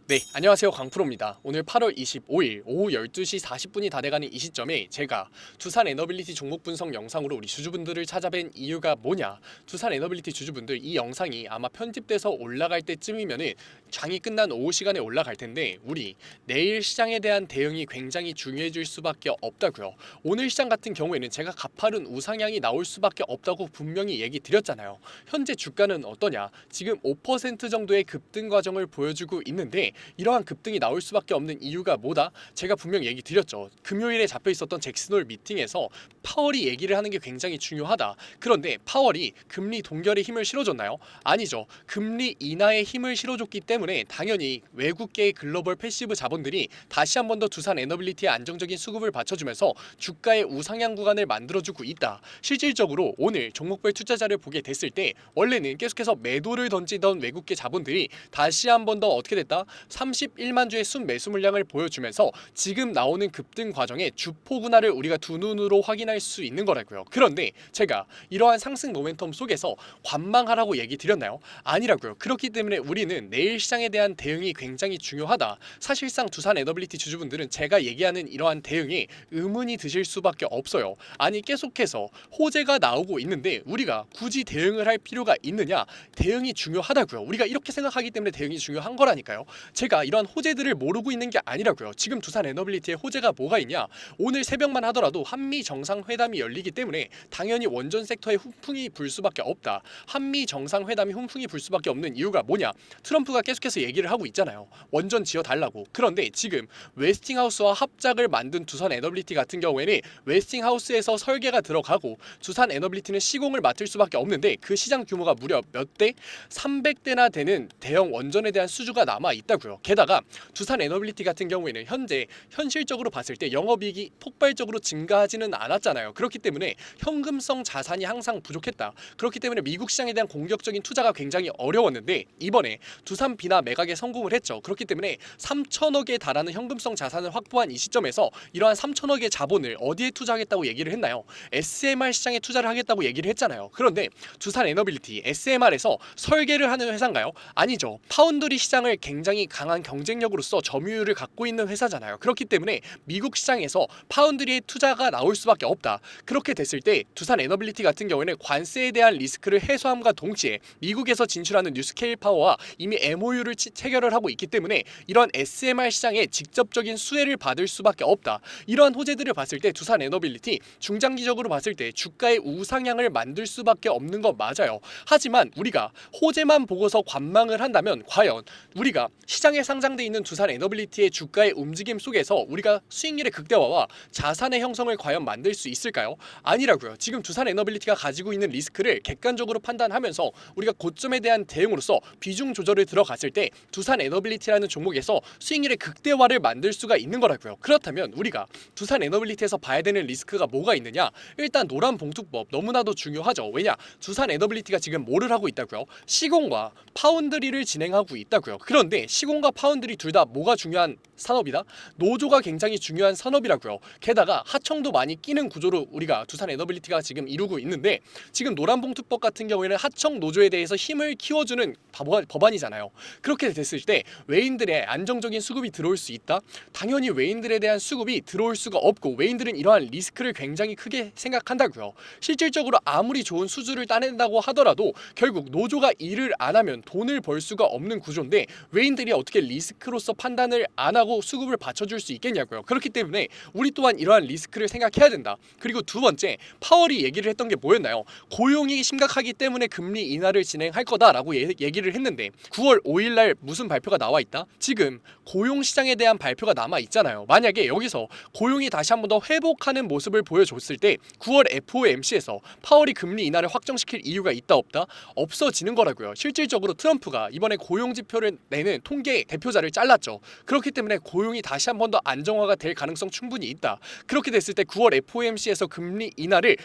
네, 안녕하세요. 강프로입니다. 오늘 8월 25일 오후 12시 40분이 다 돼가는 이 시점에 제가 두산 에너빌리티 종목 분석 영상으로 우리 주주분들을 찾아뵌 이유가 뭐냐, 두산 에너빌리티 주주분들, 이 영상이 아마 편집돼서 올라갈 때쯤이면은 장이 끝난 오후 시간에 올라갈 텐데 우리 내일 시장에 대한 대응이 굉장히 중요해질 수밖에 없다고요. 오늘 시장 같은 경우에는 제가 가파른 우상향이 나올 수밖에 없다고 분명히 얘기 드렸잖아요. 현재 주가는 어떠냐? 지금 5% 정도의 급등 과정을 보여주고 있는데 이러한 급등이 나올 수밖에 없는 이유가 뭐다? 제가 분명 얘기 드렸죠. 금요일에 잡혀 있었던 잭슨홀 미팅에서 파월이 얘기를 하는 게 굉장히 중요하다. 그런데 파월이 금리 동결에 힘을 실어줬나요? 아니죠. 금리 인하에 힘을 실어줬기 때문에 당연히 외국계의 글로벌 패시브 자본들이 다시 한 번 더 두산 에너빌리티에 안정적인 수급을 받쳐주면서 주가의 우상향 구간을 만들어주고 있다. 실질적으로 오늘 종목별 투자자를 보게 됐을 때 원래는 계속해서 매도를 던지던 외국계 자본들이 다시 한 번 더 어떻게 됐다? 31만 주의 순매수 물량을 보여주면서 지금 나오는 급등 과정의 주포군화를 우리가 두 눈으로 확인할 수 있는 거라고요. 그런데 제가 이러한 상승 모멘텀 속에서 관망하라고 얘기 드렸나요? 아니라고요. 그렇기 때문에 우리는 내일 시장에 대한 대응이 굉장히 중요하다. 사실상 두산 에너빌리티 주주분들은 제가 얘기하는 이러한 대응에 의문이 드실 수밖에 없어요. 아니, 계속해서 호재가 나오고 있는데 우리가 굳이 대응을 할 필요가 있느냐? 대응이 중요하다고요. 우리가 이렇게 생각하기 때문에 대응이 중요한 거라니까요. 제가 이런 호재들을 모르고 있는 게 아니라고요. 지금 두산 에너빌리티의 호재가 뭐가 있냐? 오늘 새벽만 하더라도 한미 정상회담이 열리기 때문에 당연히 원전 섹터에 훈풍이 불 수밖에 없다. 한미 정상회담이 훈풍이 불 수밖에 없는 이유가 뭐냐? 트럼프가 계속해서 얘기를 하고 있잖아요. 원전 지어달라고. 그런데 지금 웨스팅하우스와 합작을 만든 두산 에너빌리티 같은 경우에는 웨스팅하우스에서 설계가 들어가고 두산 에너빌리티는 시공을 맡을 수밖에 없는데 그 시장 규모가 무려 몇 대? 300대나 되는 대형 원전에 대한 수주가 남아 있다고요. 게다가 두산 에너빌리티 같은 경우에는 현실적으로 봤을 때 영업이익이 폭발적으로 증가하지는 않았잖아요. 그렇기 때문에 현금성 자산이 항상 부족했다. 그렇기 때문에 미국 시장에 대한 공격적인 투자가 굉장히 어려웠는데 이번에 두산 비나 매각에 성공을 했죠. 그렇기 때문에 3천억에 달하는 현금성 자산을 확보한 이 시점에서 이러한 3천억의 자본을 어디에 투자하겠다고 얘기를 했나요? SMR 시장에 투자를 하겠다고 얘기를 했잖아요. 그런데 두산 에너빌리티 SMR에서 설계를 하는 회사인가요? 아니죠. 파운드리 시장을 굉장히 강한 경쟁력으로서 점유율을 갖고 있는 회사잖아요. 그렇기 때문에 미국 시장에서 파운드리의 투자가 나올 수밖에 없다. 그렇게 됐을 때 두산 에너빌리티 같은 경우에는 관세에 대한 리스크를 해소함과 동시에 미국에서 진출하는 뉴스케일 파워와 이미 MOU를 체결을 하고 있기 때문에 이런 SMR 시장에 직접적인 수혜를 받을 수밖에 없다. 이러한 호재들을 봤을 때 두산 에너빌리티 중장기적으로 봤을 때 주가의 우상향을 만들 수밖에 없는 거 맞아요. 하지만 우리가 호재만 보고서 관망을 한다면 과연 우리가 시장에 상장돼 있는 두산 에너빌리티의 주가의 움직임 속에서 우리가 수익률의 극대화와 자산의 형성을 과연 만들 수 있을까요? 아니라고요. 지금 두산 에너빌리티가 가지고 있는 리스크를 객관적으로 판단하면서 우리가 고점에 대한 대응으로서 비중 조절을 들어갔을 때 두산 에너빌리티라는 종목에서 수익률의 극대화를 만들 수가 있는 거라고요. 그렇다면 우리가 두산 에너빌리티에서 봐야 되는 리스크가 뭐가 있느냐? 일단 노란 봉투법 너무나도 중요하죠. 왜냐? 두산 에너빌리티가 지금 뭐를 하고 있다고요? 시공과 파운드리를 진행하고 있다고요. 그런데 시공과 파운드리 둘 다 뭐가 중요한 산업이다? 노조가 굉장히 중요한 산업이라고요. 게다가 하청도 많이 끼는 구조로 우리가 두산 에너빌리티가 지금 이루고 있는데 지금 노란봉투법 같은 경우에는 하청 노조에 대해서 힘을 키워주는 법안이잖아요. 그렇게 됐을 때 외인들의 안정적인 수급이 들어올 수 있다? 당연히 외인들에 대한 수급이 들어올 수가 없고 외인들은 이러한 리스크를 굉장히 크게 생각한다고요. 실질적으로 아무리 좋은 수주를 따낸다고 하더라도 결국 노조가 일을 안 하면 돈을 벌 수가 없는 구조인데 외인들이 어떻게 리스크로서 판단을 안 하고 수급을 받쳐줄 수 있겠냐고요. 그렇기 때문에 우리 또한 이러한 리스크를 생각해야 된다. 그리고 두 번째, 파월이 얘기를 했던 게 뭐였나요? 고용이 심각하기 때문에 금리 인하를 진행할 거다라고 얘기를 했는데 9월 5일날 무슨 발표가 나와 있다? 지금 고용 시장에 대한 발표가 남아 있잖아요. 만약에 여기서 고용이 다시 한 번 더 회복하는 모습을 보여줬을 때 9월 FOMC에서 파월이 금리 인하를 확정시킬 이유가 있다 없다? 없어지는 거라고요. 실질적으로 트럼프가 이번에 고용 지표를 내는 통계 대표자를 잘랐죠. 그렇기 때문에 고용이 다시 한 번 더 안정화가 될 가능성 충분히 있다. 그렇게 됐을 때 9월 FOMC에서 금리 인하를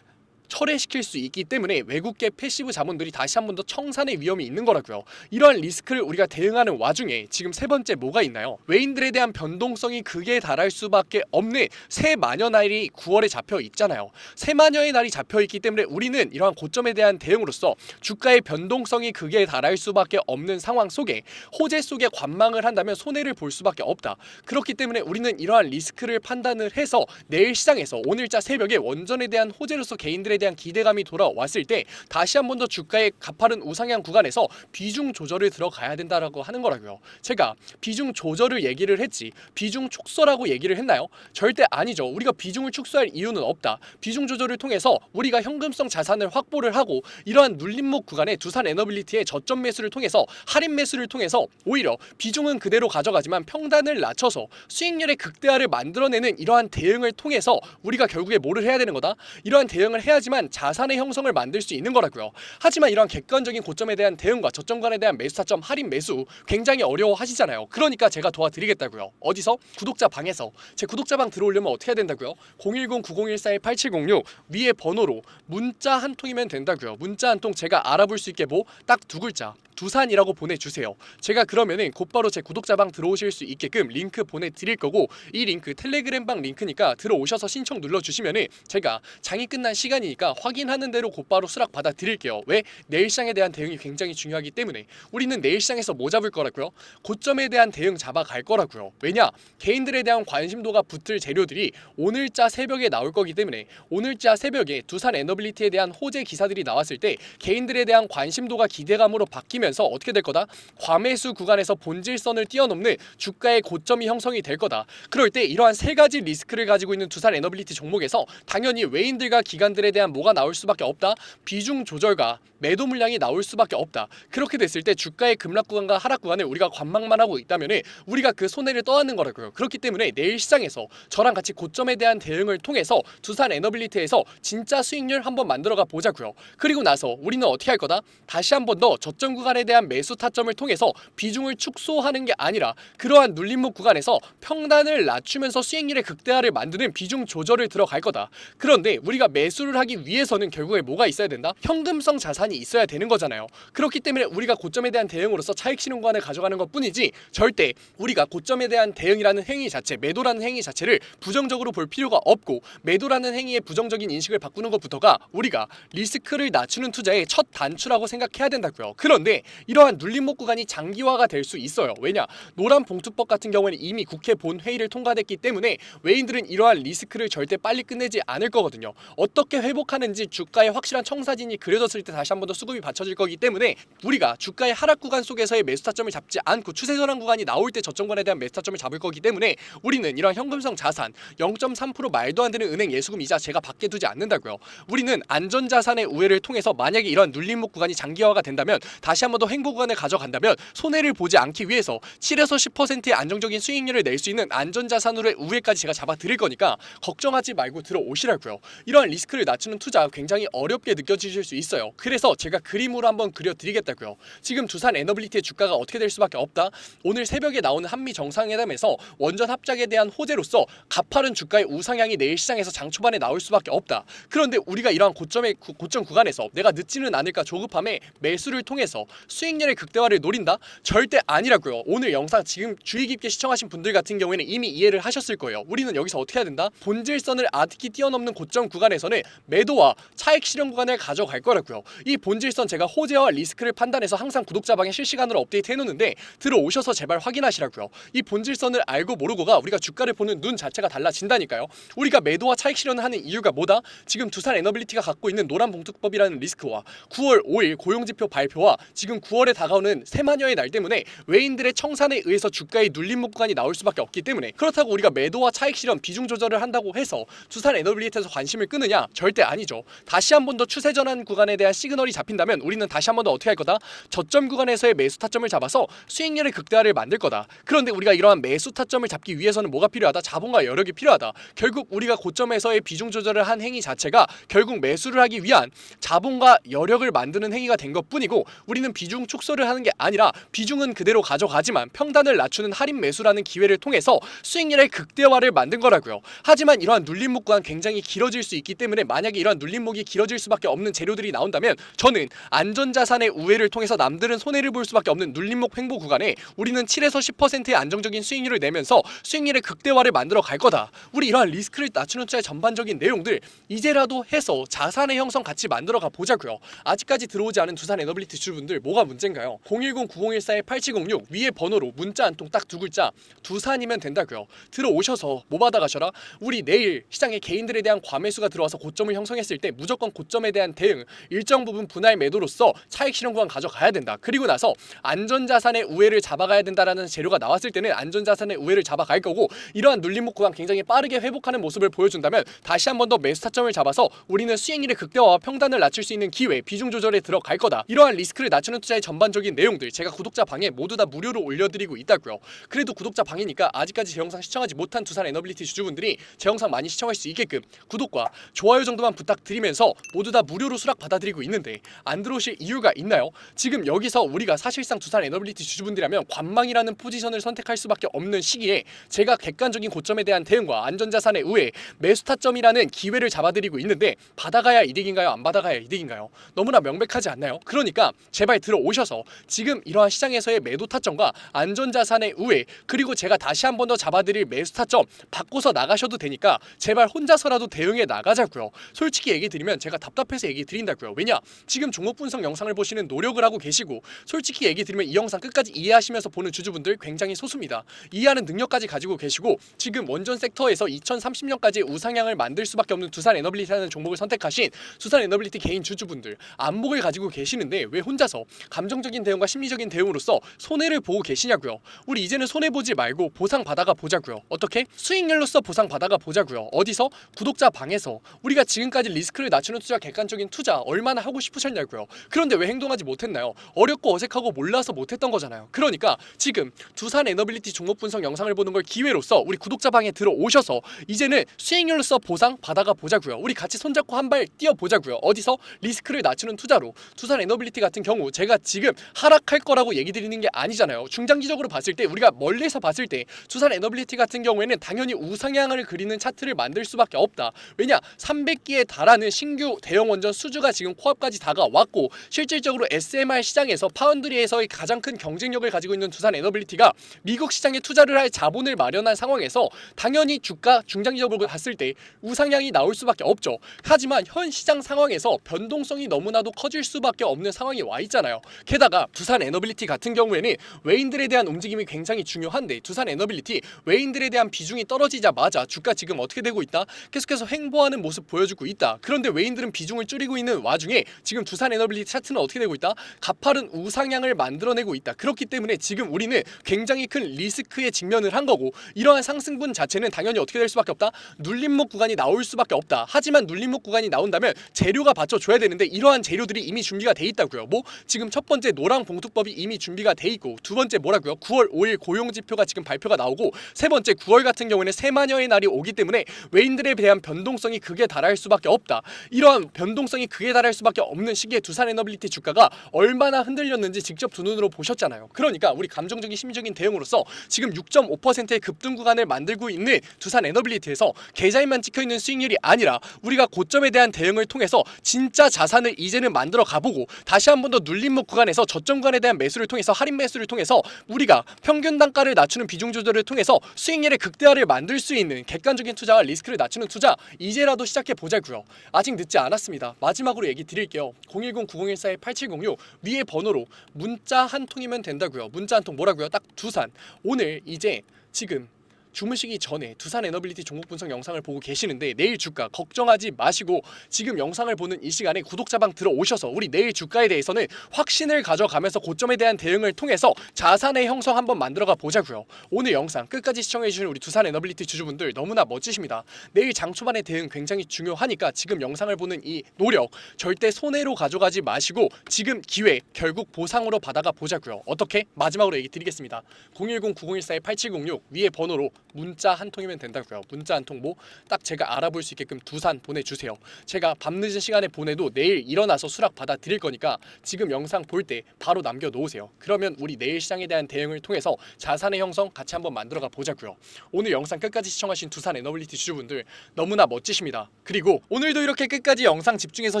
철회시킬 수 있기 때문에 외국계 패시브 자본들이 다시 한 번 더 청산의 위험이 있는 거라고요. 이러한 리스크를 우리가 대응하는 와중에 지금 세 번째 뭐가 있나요? 외인들에 대한 변동성이 극에 달할 수밖에 없는 새마녀 날이 9월에 잡혀 있잖아요. 새마녀의 날이 잡혀 있기 때문에 우리는 이러한 고점에 대한 대응으로서 주가의 변동성이 극에 달할 수밖에 없는 상황 속에 호재 속에 관망을 한다면 손해를 볼 수밖에 없다. 그렇기 때문에 우리는 이러한 리스크를 판단을 해서 내일 시장에서 오늘자 새벽에 원전에 대한 호재로서 개인들에 대한 기대감이 돌아왔을 때 다시 한 번 더 주가의 가파른 우상향 구간에서 비중 조절을 들어가야 된다라고 하는 거라고요. 제가 비중 조절을 얘기를 했지 비중 축소라고 얘기를 했나요? 절대 아니죠. 우리가 비중을 축소할 이유는 없다. 비중 조절을 통해서 우리가 현금성 자산을 확보를 하고 이러한 눌림목 구간에 두산 에너빌리티의 저점 매수를 통해서 할인 매수를 통해서 오히려 비중은 그대로 가져가지만 평단을 낮춰서 수익률의 극대화를 만들어내는 이러한 대응을 통해서 우리가 결국에 뭐를 해야 되는 거다? 이러한 대응을 해야지만 자산의 형성을 만들 수 있는 거라고요. 하지만 이러한 객관적인 고점에 대한 대응과 저점 구간에 대한 매수 타점 할인 매수 굉장히 어려워하시잖아요. 그러니까 제가 도와드리겠다고요. 어디서? 구독자 방에서. 제 구독자 방 들어오려면 어떻게 해야 된다고요? 010-9014-8706 위에 번호로 문자 한 통이면 된다고요. 문자 한 통 제가 알아볼 수 있게 뭐 딱 두 글자 두산이라고 보내주세요. 제가 그러면은 곧바로 제 구독자방 들어오실 수 있게끔 링크 보내드릴 거고 이 링크 텔레그램방 링크니까 들어오셔서 신청 눌러주시면은 제가 장이 끝난 시간이니까 확인하는 대로 곧바로 수락 받아드릴게요. 왜? 내일 시장에 대한 대응이 굉장히 중요하기 때문에 우리는 내일 시장에서 뭐 잡을 거라고요? 고점에 대한 대응 잡아갈 거라고요. 왜냐? 개인들에 대한 관심도가 붙을 재료들이 오늘자 새벽에 나올 거기 때문에 오늘자 새벽에 두산 에너빌리티에 대한 호재 기사들이 나왔을 때 개인들에 대한 관심도가 기대감으로 바뀌면 어떻게 될 거다? 과매수 구간에서 본질선을 뛰어넘는 주가의 고점이 형성이 될 거다. 그럴 때 이러한 세 가지 리스크를 가지고 있는 두산 에너빌리티 종목에서 당연히 외인들과 기관들에 대한 뭐가 나올 수밖에 없다. 비중 조절과 매도 물량이 나올 수밖에 없다. 그렇게 됐을 때 주가의 급락 구간과 하락 구간을 우리가 관망만 하고 있다면 우리가 그 손해를 떠안는 거라고요. 그렇기 때문에 내일 시장에서 저랑 같이 고점에 대한 대응을 통해서 두산 에너빌리티에서 진짜 수익률 한번 만들어가 보자고요. 그리고 나서 우리는 어떻게 할 거다? 다시 한 번 더 저점 구간에 대한 매수 타점을 통해서 비중을 축소하는 게 아니라 그러한 눌림목 구간에서 평단을 낮추면서 수익률의 극대화를 만드는 비중 조절을 들어갈 거다. 그런데 우리가 매수를 하기 위해서는 결국에 뭐가 있어야 된다? 현금성 자산이 있어야 되는 거잖아요. 그렇기 때문에 우리가 고점에 대한 대응으로서 차익 실현 구간을 가져가는 것 뿐이지 절대 우리가 고점에 대한 대응이라는 행위 자체, 매도라는 행위 자체를 부정적으로 볼 필요가 없고 매도라는 행위의 부정적인 인식을 바꾸는 것부터가 우리가 리스크를 낮추는 투자의 첫 단추라고 생각해야 된다고요. 그런데 이러한 눌림목 구간이 장기화가 될 수 있어요. 왜냐? 노란 봉투법 같은 경우에는 이미 국회 본회의를 통과됐기 때문에 외인들은 이러한 리스크를 절대 빨리 끝내지 않을 거거든요. 어떻게 회복하는지 주가의 확실한 청사진이 그려졌을 때 다시 한 번 더 수급이 받쳐질 거기 때문에 우리가 주가의 하락 구간 속에서의 매수 타점을 잡지 않고 추세 전환 구간이 나올 때 저점권에 대한 매수 타점을 잡을 거기 때문에 우리는 이러한 현금성 자산 0.3% 말도 안 되는 은행 예수금 이자 제가 밖에 두지 않는다고요. 우리는 안전자산의 우회를 통해서 만약에 이러한 눌림목 구간이 장기화가 된다면 다시 한 번 더 행보 구간을 가져간다면 손해를 보지 않기 위해서 7에서 10%의 안정적인 수익률을 낼 수 있는 안전자산으로의 우회까지 제가 잡아드릴 거니까 걱정하지 말고 들어오시라고요. 이러한 리스크를 낮추는 투자 굉장히 어렵게 느껴지실 수 있어요. 그래서 제가 그림으로 한번 그려드리겠다고요. 지금 두산 에너빌리티의 주가가 어떻게 될 수밖에 없다. 오늘 새벽에 나오는 한미 정상회담에서 원전 합작에 대한 호재로서 가파른 주가의 우상향이 내일 시장에서 장 초반에 나올 수밖에 없다. 그런데 우리가 이러한 고점 구간에서 내가 늦지는 않을까 조급함에 매수를 통해서 수익률의 극대화를 노린다? 절대 아니라고요. 오늘 영상 지금 주의 깊게 시청하신 분들 같은 경우에는 이미 이해를 하셨을 거예요. 우리는 여기서 어떻게 해야 된다? 본질선을 아득히 뛰어넘는 고점 구간에서는 매도와 차익 실현 구간을 가져갈 거라고요. 이 본질선 제가 호재와 리스크를 판단해서 항상 구독자방에 실시간으로 업데이트 해놓는데 들어오셔서 제발 확인하시라고요. 이 본질선을 알고 모르고가 우리가 주가를 보는 눈 자체가 달라진다니까요. 우리가 매도와 차익 실현을 하는 이유가 뭐다? 지금 두산 에너빌리티가 갖고 있는 노란 봉투법이라는 리스크와 9월 5일 고용지표 발표와 지금 9월에 다가오는 새마녀의 날 때문에 외인들의 청산에 의해서 주가의 눌림목 구간이 나올 수밖에 없기 때문에 그렇다고 우리가 매도와 차익 실현 비중 조절을 한다고 해서 두산 에너빌리티에서 관심을 끄느냐? 절대 아니죠. 다시 한 번 더 추세 전환 구간에 대한 시그널이 잡힌다면 우리는 다시 한 번 더 어떻게 할 거다? 저점 구간에서의 매수 타점을 잡아서 수익률의 극대화를 만들 거다. 그런데 우리가 이러한 매수 타점을 잡기 위해서는 뭐가 필요하다? 자본과 여력이 필요하다. 결국 우리가 고점에서의 비중 조절을 한 행위 자체가 결국 매수를 하기 위한 자본과 여력을 만드는 행위가 된 것뿐이고 우리는 비중 축소를 하는 게 아니라 비중은 그대로 가져가지만 평단을 낮추는 할인 매수라는 기회를 통해서 수익률의 극대화를 만든 거라고요. 하지만 이러한 눌림목 구간 굉장히 길어질 수 있기 때문에 만약에 갑자기 이러한 눌림목이 길어질 수밖에 없는 재료들이 나온다면 저는 안전자산의 우회를 통해서 남들은 손해를 볼 수밖에 없는 눌림목 횡보 구간에 우리는 7에서 10%의 안정적인 수익률을 내면서 수익률의 극대화를 만들어 갈 거다. 우리 이러한 리스크를 낮추는 투자의 전반적인 내용들 이제라도 해서 자산의 형성 같이 만들어 가 보자고요. 아직까지 들어오지 않은 두산 에너빌리티 주주분들 뭐가 문제인가요? 010-9014-8706 위에 번호로 문자 한 통 딱 두 글자 두산이면 된다고요. 들어오셔서 뭐 받아가셔라. 우리 내일 시장에 개인들에 대한 과매수가 들어와서 고점을 형성했을 때 무조건 고점에 대한 대응 일정 부분 분할 매도로서 차익 실현 구간 가져가야 된다. 그리고 나서 안전자산의 우회를 잡아가야 된다라는 재료가 나왔을 때는 안전자산의 우회를 잡아갈 거고 이러한 눌림목 구간 굉장히 빠르게 회복하는 모습을 보여준다면 다시 한 번 더 매수 타점을 잡아서 우리는 수익률의 극대화와 평단을 낮출 수 있는 기회 비중 조절에 들어갈 거다. 이러한 리스크를 낮추는 투자의 전반적인 내용들 제가 구독자 방에 모두 다 무료로 올려드리고 있다고요. 그래도 구독자 방이니까 아직까지 제 영상 시청하지 못한 두산 에너빌리티 주주분들이 제 영상 많이 시청할 수 있게끔 구독과 좋아요 정도만 부탁드리면서 모두 다 무료로 수락 받아드리고 있는데 안 들어오실 이유가 있나요? 지금 여기서 우리가 사실상 두산 에너빌리티 주주분들이라면 관망이라는 포지션을 선택할 수밖에 없는 시기에 제가 객관적인 고점에 대한 대응과 안전자산의 우회 매수 타점이라는 기회를 잡아드리고 있는데 받아가야 이득인가요? 안 받아가야 이득인가요? 너무나 명백하지 않나요? 그러니까 제발 들어오셔서 지금 이러한 시장에서의 매도 타점과 안전자산의 우회 그리고 제가 다시 한 번 더 잡아드릴 매수 타점 바꿔서 나가셔도 되니까 제발 혼자서라도 대응해 나가자고요. 솔직히 얘기 드리면 제가 답답해서 얘기 드린다고요. 왜냐? 지금 종목 분석 영상을 보시는 노력을 하고 계시고 솔직히 얘기 드리면 이 영상 끝까지 이해하시면서 보는 주주분들 굉장히 소수입니다. 이해하는 능력까지 가지고 계시고 지금 원전 섹터에서 2030년까지 우상향을 만들 수밖에 없는 두산 에너빌리티라는 종목을 선택하신 두산 에너빌리티 개인 주주분들 안목을 가지고 계시는데 왜 혼자서 감정적인 대응과 심리적인 대응으로서 손해를 보고 계시냐고요. 우리 이제는 손해보지 말고 보상 받아가 보자고요. 어떻게? 수익률로서 보상 받아가 보자고요. 어디서? 구독자 방에서. 우리가 지금까지 리스크를 낮추는 투자 객관적인 투자 얼마나 하고 싶으셨냐고요. 그런데 왜 행동하지 못했나요? 어렵고 어색하고 몰라서 못했던 거잖아요. 그러니까 지금 두산 에너빌리티 종목 분석 영상을 보는 걸 기회로서 우리 구독자 방에 들어오셔서 이제는 수익률로서 보상 받아가 보자고요. 우리 같이 손잡고 한 발 뛰어보자고요. 어디서? 리스크를 낮추는 투자로. 두산 에너빌리티 같은 경우 제가 지금 하락할 거라고 얘기 드리는 게 아니잖아요. 중장기적으로 봤을 때 우리가 멀리서 봤을 때 두산 에너빌리티 같은 경우에는 당연히 우상향을 그리는 차트를 만들 수밖에 없다. 왜냐? 300기에 달하는 신규 대형 원전 수주가 지금 코앞까지 다가왔고 실질적으로 SMR 시장에서 파운드리에서의 가장 큰 경쟁력을 가지고 있는 두산 에너빌리티가 미국 시장에 투자를 할 자본을 마련한 상황에서 당연히 주가 중장기적으로 봤을 때 우상향이 나올 수밖에 없죠. 하지만 현 시장 상황에서 변동성이 너무나도 커질 수밖에 없는 상황이 와 있잖아요. 게다가 두산 에너빌리티 같은 경우에는 외인들에 대한 움직임이 굉장히 중요한데 두산 에너빌리티 외인들에 대한 비중이 떨어지자마자 주가 지금 어떻게 되고 있다? 계속해서 횡보하는 모습 보여주고 있다. 그런데 외인들은 비중을 줄이고 있는 와중에 지금 두산 에너빌리티 차트는 어떻게 되고 있다? 가파른 우상향을 만들어내고 있다. 그렇기 때문에 지금 우리는 굉장히 큰 리스크에 직면을 한 거고 이러한 상승분 자체는 당연히 어떻게 될 수밖에 없다? 눌림목 구간이 나올 수밖에 없다. 하지만 눌림목 구간이 나온다면 재료가 받쳐줘야 되는데 이러한 재료들이 이미 준비가 돼 있다고요. 뭐 지금 첫 번째 노랑 봉투법이 이미 준비가 돼 있고 두 번째 뭐라고요? 9월 5일 고용지표가 지금 발표가 나오고 세 번째 9월 같은 경우에는 세마녀의 날이 오기 때문에 외인들에 대한 변동성이 극에 달할 수밖에 없다. 이러한 변동성이 극에 달할 수밖에 없는 시기에 두산 에너빌리티 주가가 얼마나 흔들렸는지 직접 두 눈으로 보셨잖아요. 그러니까 우리 감정적인 심리적인 대응으로서 지금 6.5%의 급등 구간을 만들고 있는 두산 에너빌리티에서 계좌에만 찍혀있는 수익률이 아니라 우리가 고점에 대한 대응을 통해서 진짜 자산을 이제는 만들어 가보고 다시 한 번 더 눌림목 구간에서 저점 구간에 대한 매수를 통해서 할인 매수를 통해서 우리가 평균 단가를 낮추는 비중 조절을 통해서 수익률의 극대화를 만들 수 있는 객관적인 투자와 리스크를 낮추는 투자 이제라도 시작해 보자고요. 아직 늦지 않았습니다. 마지막으로 얘기 드릴게요. 010-9014-8706 위에 번호로 문자 한 통이면 된다고요. 문자 한 통 뭐라고요? 딱 두산. 오늘 이제 지금 주무시기 전에 두산 에너빌리티 종목 분석 영상을 보고 계시는데 내일 주가 걱정하지 마시고 지금 영상을 보는 이 시간에 구독자방 들어오셔서 우리 내일 주가에 대해서는 확신을 가져가면서 고점에 대한 대응을 통해서 자산의 형성 한번 만들어가 보자고요. 오늘 영상 끝까지 시청해주신 우리 두산 에너빌리티 주주분들 너무나 멋지십니다. 내일 장 초반의 대응 굉장히 중요하니까 지금 영상을 보는 이 노력 절대 손해로 가져가지 마시고 지금 기회 결국 보상으로 받아가 보자고요. 어떻게? 마지막으로 얘기 드리겠습니다. 010-9014-8706 위에 번호로 문자 한 통이면 된다고요. 문자 한 통 뭐 딱 제가 알아볼 수 있게끔 두산 보내주세요. 제가 밤늦은 시간에 보내도 내일 일어나서 수락 받아 드릴 거니까 지금 영상 볼 때 바로 남겨놓으세요. 그러면 우리 내일 시장에 대한 대응을 통해서 자산의 형성 같이 한번 만들어가 보자고요. 오늘 영상 끝까지 시청하신 두산 에너빌리티 주주분들 너무나 멋지십니다. 그리고 오늘도 이렇게 끝까지 영상 집중해서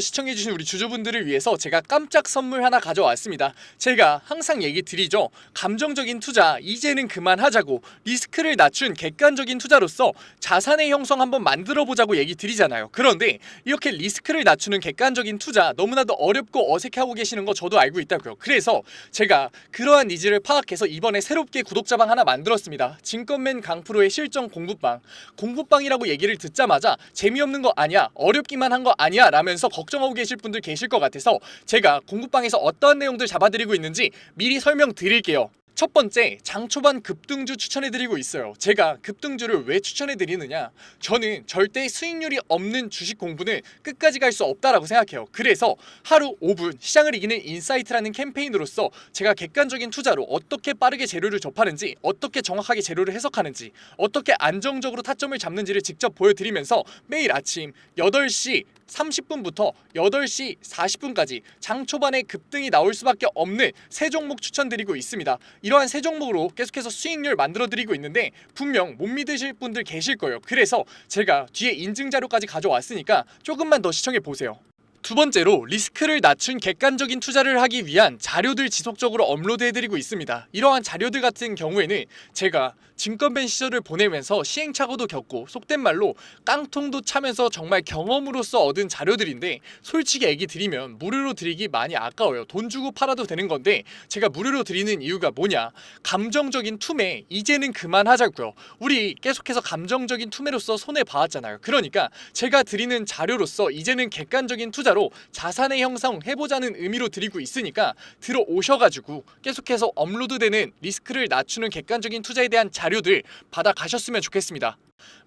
시청해주신 우리 주주분들을 위해서 제가 깜짝 선물 하나 가져왔습니다. 제가 항상 얘기 드리죠. 감정적인 투자 이제는 그만하자고, 리스크를 낮춘 객관적인 투자로서 자산의 형성 한번 만들어 보자고 얘기 드리잖아요. 그런데 이렇게 리스크를 낮추는 객관적인 투자 너무나도 어렵고 어색해하고 계시는 거 저도 알고 있다고요. 그래서 제가 그러한 니즈를 파악해서 이번에 새롭게 구독자방 하나 만들었습니다. 증권맨 강프로의 실전 공부방. 공부방이라고 얘기를 듣자마자 재미없는 거 아니야, 어렵기만 한 거 아니야 라면서 걱정하고 계실 분들 계실 것 같아서 제가 공부방에서 어떠한 내용들 잡아드리고 있는지 미리 설명드릴게요. 첫 번째, 장 초반 급등주 추천해드리고 있어요. 제가 급등주를 왜 추천해드리느냐, 저는 절대 수익률이 없는 주식 공부는 끝까지 갈 수 없다라고 생각해요. 그래서 하루 5분 시장을 이기는 인사이트라는 캠페인으로서 제가 객관적인 투자로 어떻게 빠르게 재료를 접하는지, 어떻게 정확하게 재료를 해석하는지, 어떻게 안정적으로 타점을 잡는지를 직접 보여드리면서 매일 아침 8시 30분부터 8시 40분까지 장 초반에 급등이 나올 수밖에 없는 세 종목 추천드리고 있습니다. 이러한 세 종목으로 계속해서 수익률 만들어드리고 있는데 분명 못 믿으실 분들 계실 거예요. 그래서 제가 뒤에 인증 자료까지 가져왔으니까 조금만 더 시청해보세요. 두 번째로, 리스크를 낮춘 객관적인 투자를 하기 위한 자료들 지속적으로 업로드해드리고 있습니다. 이러한 자료들 같은 경우에는 제가 증권맨 시절을 보내면서 시행착오도 겪고 속된 말로 깡통도 차면서 정말 경험으로서 얻은 자료들인데, 솔직히 얘기 드리면 무료로 드리기 많이 아까워요. 돈 주고 팔아도 되는 건데 제가 무료로 드리는 이유가 뭐냐, 감정적인 투매 이제는 그만하자고요. 우리 계속해서 감정적인 투매로서 손해봐왔잖아요. 그러니까 제가 드리는 자료로서 이제는 객관적인 투자로 자산의 형성 해보자는 의미로 드리고 있으니까 들어오셔가지고 계속해서 업로드되는 리스크를 낮추는 객관적인 투자에 대한 자료들 받아가셨으면 좋겠습니다.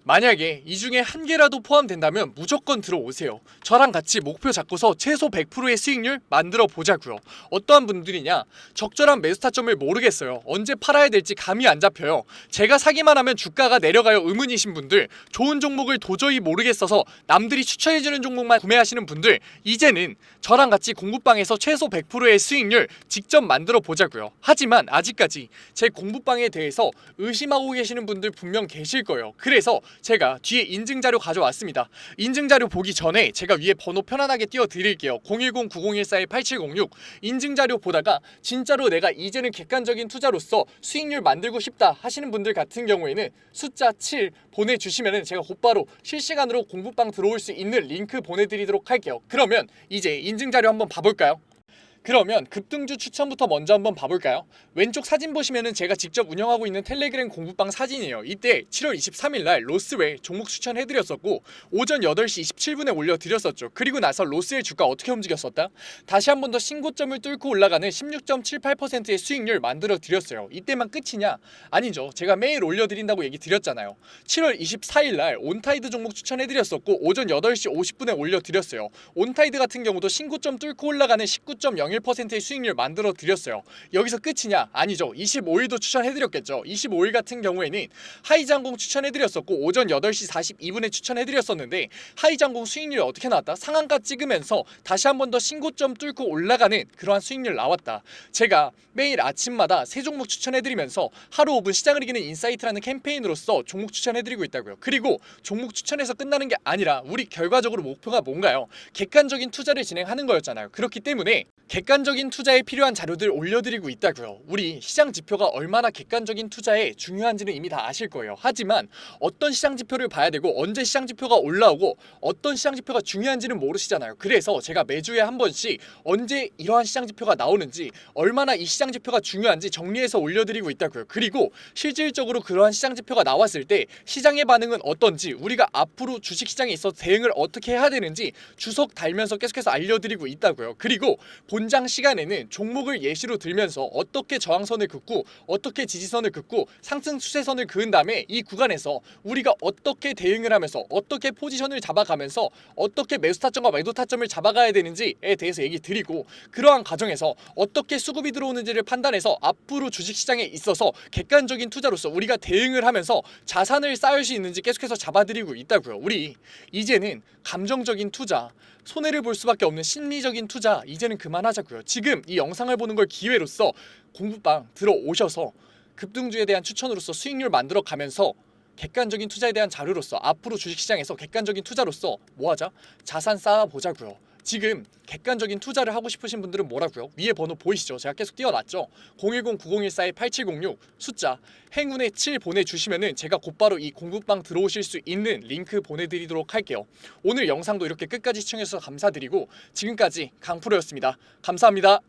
만약에 이 중에 한 개라도 포함된다면 무조건 들어오세요. 저랑 같이 목표 잡고서 최소 100%의 수익률 만들어 보자고요. 어떠한 분들이냐, 적절한 매수 타점을 모르겠어요. 언제 팔아야 될지 감이 안 잡혀요. 제가 사기만 하면 주가가 내려가요 의문이신 분들, 좋은 종목을 도저히 모르겠어서 남들이 추천해주는 종목만 구매하시는 분들, 이제는 저랑 같이 공부방에서 최소 100%의 수익률 직접 만들어 보자고요. 하지만 아직까지 제 공부방에 대해서 의심하고 계시는 분들 분명 계실 거예요. 그래서 제가 뒤에 인증자료 가져왔습니다. 인증자료 보기 전에 제가 위에 번호 편안하게 띄워드릴게요. 010-9014-8706. 인증자료 보다가 진짜로 내가 이제는 객관적인 투자로서 수익률 만들고 싶다 하시는 분들 같은 경우에는 숫자 7 보내주시면 제가 곧바로 실시간으로 공부방 들어올 수 있는 링크 보내드리도록 할게요. 그러면 이제 인증자료 한번 봐볼까요? 그러면 급등주 추천부터 먼저 한번 봐볼까요? 왼쪽 사진 보시면은 제가 직접 운영하고 있는 텔레그램 공부방 사진이에요. 이때 7월 23일날 로스웰 종목 추천해드렸었고 오전 8시 27분에 올려드렸었죠. 그리고 나서 로스웰 주가 어떻게 움직였었다? 다시 한 번 더 신고점을 뚫고 올라가는 16.78%의 수익률 만들어드렸어요. 이때만 끝이냐? 아니죠. 제가 매일 올려드린다고 얘기 드렸잖아요. 7월 24일날 온타이드 종목 추천해드렸었고 오전 8시 50분에 올려드렸어요. 온타이드 같은 경우도 신고점 뚫고 올라가는 19.01%의 수익률 만들어 드렸어요. 여기서 끝이냐? 아니죠. 25일도 추천해드렸겠죠. 25일 같은 경우에는 하이장공 추천해드렸었고 오전 8시 42분에 추천해드렸었는데 하이장공 수익률이 어떻게 나왔다? 상한가 찍으면서 다시 한 번 더 신고점 뚫고 올라가는 그러한 수익률 나왔다. 제가 매일 아침마다 세 종목 추천해드리면서 하루 5분 시장을 이기는 인사이트라는 캠페인으로서 종목 추천해드리고 있다고요. 그리고 종목 추천해서 끝나는 게 아니라 우리 결과적으로 목표가 뭔가요? 객관적인 투자를 진행하는 거였잖아요. 그렇기 때문에 객관적인 투자에 필요한 자료들 올려드리고 있다고요. 우리 시장 지표가 얼마나 객관적인 투자에 중요한지는 이미 다 아실 거예요. 하지만 어떤 시장 지표를 봐야 되고 언제 시장 지표가 올라오고 어떤 시장 지표가 중요한지는 모르시잖아요. 그래서 제가 매주에 한 번씩 언제 이러한 시장 지표가 나오는지, 얼마나 이 시장 지표가 중요한지 정리해서 올려드리고 있다고요. 그리고 실질적으로 그러한 시장 지표가 나왔을 때 시장의 반응은 어떤지, 우리가 앞으로 주식시장에 있어서 대응을 어떻게 해야 되는지 주석 달면서 계속해서 알려드리고 있다고요. 그리고 본장 장 시간에는 종목을 예시로 들면서 어떻게 저항선을 긋고 어떻게 지지선을 긋고 상승 추세선을 그은 다음에 이 구간에서 우리가 어떻게 대응을 하면서 어떻게 포지션을 잡아가면서 어떻게 매수 타점과 매도 타점을 잡아가야 되는지에 대해서 얘기 드리고, 그러한 과정에서 어떻게 수급이 들어오는지를 판단해서 앞으로 주식시장에 있어서 객관적인 투자로서 우리가 대응을 하면서 자산을 쌓을 수 있는지 계속해서 잡아드리고 있다고요. 우리 이제는 감정적인 투자, 손해를 볼 수밖에 없는 심리적인 투자 이제는 그만하자고요. 지금 이 영상을 보는 걸 기회로서 공부방 들어오셔서 급등주에 대한 추천으로서 수익률 만들어 가면서 객관적인 투자에 대한 자료로서 앞으로 주식시장에서 객관적인 투자로서 뭐하자? 자산 쌓아보자고요. 지금 객관적인 투자를 하고 싶으신 분들은 뭐라고요? 위에 번호 보이시죠? 제가 계속 띄워놨죠? 010-9014-8706 숫자 행운의 7 보내주시면은 제가 곧바로 이 공부방 들어오실 수 있는 링크 보내드리도록 할게요. 오늘 영상도 이렇게 끝까지 시청해주셔서 감사드리고 지금까지 강프로였습니다. 감사합니다.